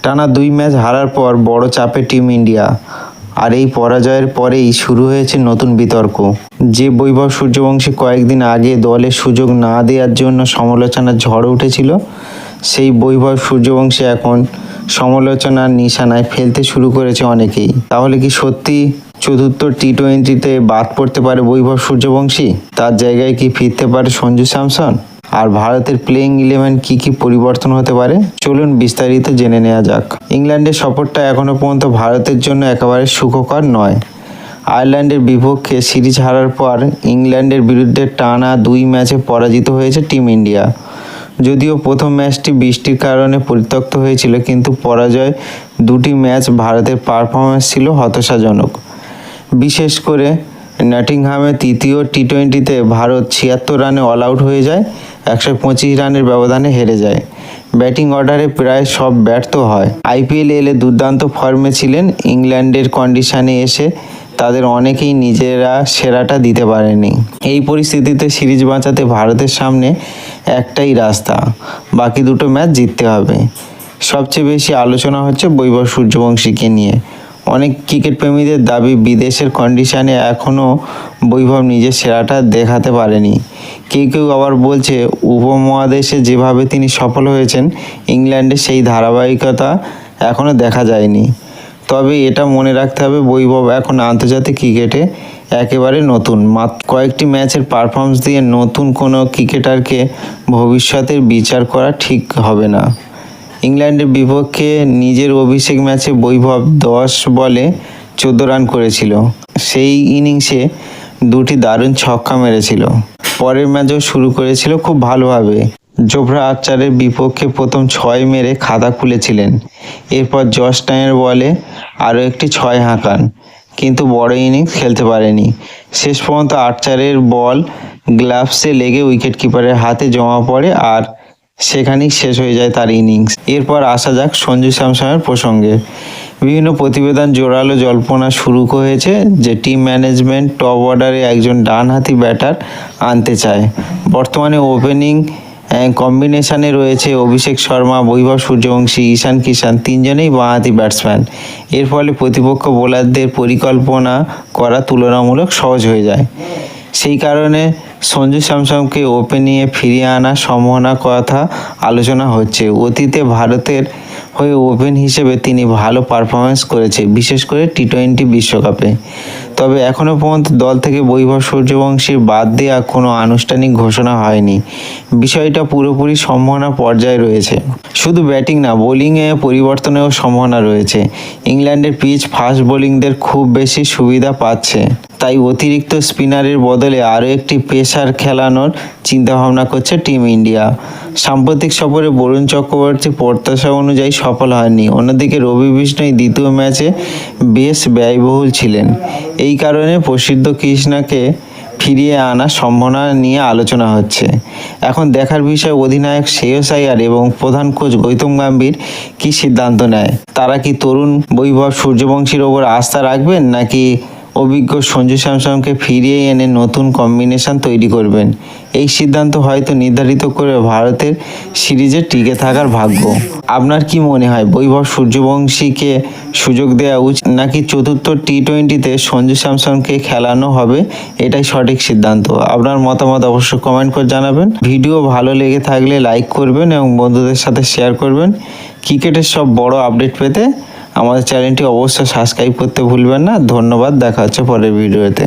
টানা 2 ম্যাচ হারার পর বড় চাপে টিম ইন্ডিয়া। আর এই পরাজয়ের পরেই শুরু হয়েছে নতুন বিতর্ক। যে বৈভব সূর্যবংশী কয়েকদিন আগে দলে সুযোগ না দেওয়ার জন্য সমালোচনার ঝড় উঠেছিল, সেই বৈভব সূর্যবংশী এখন সমালোচনার নিশানায় ফেলতে শুরু করেছে অনেকেই। তাহলে কি সত্যি চতুর্থ টি-20তে বাদ পড়তে পারে বৈভব সূর্যবংশী? তার জায়গায় কি ফিরতে পারে সঞ্জু স্যামসন? আর ভারতের প্লেইং 11 কি পরিবর্তন হতে পারে? চলুন বিস্তারিত জেনে নেওয়া যাক। ইংল্যান্ডের সফরটা এখনও পর্যন্ত ভারতের জন্য একেবারে সুখকর নয়। আয়ারল্যান্ডের বিপক্ষে সিরিজ হারার পর ইংল্যান্ডের বিরুদ্ধে টানা 2 ম্যাচে পরাজিত হয়েছে টিম ইন্ডিয়া। যদিও প্রথম ম্যাচটি বৃষ্টির কারণে পরিত্যক্ত হয়েছিল, কিন্তু পরাজয় দুটি ম্যাচ ভারতের পারফরমেন্স ছিল হতাশাজনক। বিশেষ করে নটিংহামে তৃতীয় টি-20তে ভারত 76 রানে অল আউট হয়ে যায়, 125 রানের ব্যবধানে হেরে যায়। ব্যাটিং অর্ডারে প্রায় সব ব্যর্থ হয়। আইপিএলে দুর্দান্ত ফর্মে ছিলেন, ইংল্যান্ডের কন্ডিশনে এসে তাদের অনেকেই নিজেরা সেরাটা দিতে পারেনি। এই পরিস্থিতিতে সিরিজ বাঁচাতে ভারতের সামনে একটাই রাস্তা, বাকি দুটো ম্যাচ জিততে হবে। সবচেয়ে বেশি আলোচনা হচ্ছে বৈভব সূর্যবংশীকে নিয়ে। অনেক ক্রিকেট প্রেমীদের দাবি, বিদেশের কন্ডিশনে এখনও বৈভব নিজের সেরাটা দেখাতে পারেনি। কেউ আবার বলছে, উপমহাদেশে যেভাবে তিনি সফল হয়েছেন, ইংল্যান্ডে সেই ধারাবাহিকতা এখনও দেখা যায়নি। তবে এটা মনে রাখতে হবে, বৈভব এখন আন্তর্জাতিক ক্রিকেটে একেবারে নতুন। মাত্র কয়েকটি ম্যাচের পারফরমেন্স দিয়ে নতুন কোনো ক্রিকেটারকে ভবিষ্যতের বিচার করা ঠিক হবে না। ইংল্যান্ডের বিপক্ষে নিজের অভিষেক ম্যাচে বৈভব 10 বলে 14 রান করেছিল। সেই ইনিংসে দুটি দারুণ ছক্কা মেরেছিল। পরের ম্যাচও শুরু করেছিল খুব ভালোভাবে। জোফরা আর্চারের বিপক্ষে প্রথম 6 মেরে খাতা খুলেছিলেন। এরপর জশ টাইনের বলে আরও একটি 6 হাঁকান, কিন্তু বড় ইনিংস খেলতে পারেনি। শেষ পর্যন্ত আর্চারের বল গ্লাভসে লেগে উইকেট কিপারের হাতে জমা পড়ে, আর সেখানেই শেষ হয়ে যায় তার ইনিংস। এরপর আসা যাক সঞ্জু স্যামসনের প্রসঙ্গে। বিভিন্ন প্রতিবেদন জোরালো জল্পনা শুরু হয়েছে যে টিম ম্যানেজমেন্ট টপ অর্ডারে একজন ডানহাতি ব্যাটার আনতে চায়। বর্তমানে ওপেনিং কম্বিনেশনে রয়েছে অভিষেক শর্মা, বৈভব সূর্যবংশী, ঈশান কিষান, তিনজনেই বাঁহাতি ব্যাটসম্যান। এর ফলে প্রতিপক্ষ বোলারদের পরিকল্পনা করা তুলনামূলক সহজ হয়ে যায়। সেই কারণে সঞ্জু স্যামসনকে ওপেনিংয়ে ফিরিয়ে আনার সম্ভাবনার কথা আলোচনা হচ্ছে। অতীতে ভারতের হয়ে ওপেন হিসেবে তিনি ভালো পারফরমেন্স করেছে, বিশেষ করে টি-20 বিশ্বকাপে। তবে এখনও পর্যন্ত দল থেকে বৈভব সূর্যবংশীর বাদ দেওয়া কোনো আনুষ্ঠানিক ঘোষণা হয়নি। বিষয়টা পুরোপুরি সম্ভাবনা পর্যায়ে রয়েছে। শুধু ব্যাটিং না, বোলিংয়ে পরিবর্তনেও সম্ভাবনা রয়েছে। ইংল্যান্ডের পিচ ফাস্ট বোলিংদের খুব বেশি সুবিধা পাচ্ছে, তাই অতিরিক্ত স্পিনারের বদলে আরও একটি পেসার খেলানোর চিন্তাভাবনা করছে টিম ইন্ডিয়া। সাম্প্রতিক সফরে বরুণ চক্রবর্তী প্রত্যাশা অনুযায়ী সফল হয়নি। অন্যদিকে রবি বিষ্ণই দ্বিতীয় ম্যাচে বেশ ব্যয়বহুল ছিলেন। এই কারণে প্রসিদ্ধ কৃষ্ণাকে ফিরিয়ে আনার সম্ভাবনা নিয়ে আলোচনা হচ্ছে। এখন দেখার বিষয় অধিনায়ক শ্রেয়স আইয়ার এবং প্রধান কোচ গৌতম গম্ভীর কী সিদ্ধান্ত নেয়। তারা কি তরুণ বৈভব সূর্যবংশীর ওপর আস্থা রাখবেন, নাকি অভিজ্ঞ সঞ্জু স্যামসনকে ফিরিয়ে এনে নতুন কম্বিনেশন তৈরি করবেন? এই সিদ্ধান্ত হয়তো নির্ধারিত করে ভারতের সিরিজে টিকে থাকার ভাগ্য। আপনার কি মনে হয়, বৈভব সূর্যবংশীকে সুযোগ দেওয়া উচিত, নাকি চতুর্থ টি-20তে সঞ্জু স্যামসনকে খেলানো হবে এটাই সঠিক সিদ্ধান্ত? আপনার মতামত অবশ্যই কমেন্ট করে জানাবেন। ভিডিও ভালো লেগে থাকলে লাইক করবেন এবং বন্ধুদের সাথে শেয়ার করবেন। ক্রিকেটের সব বড় আপডেট পেতে আমাদের চ্যানেলটি অবশ্যই সাবস্ক্রাইব করতে ভুলবেন না। ধন্যবাদ, দেখা হচ্ছে পরের ভিডিওতে।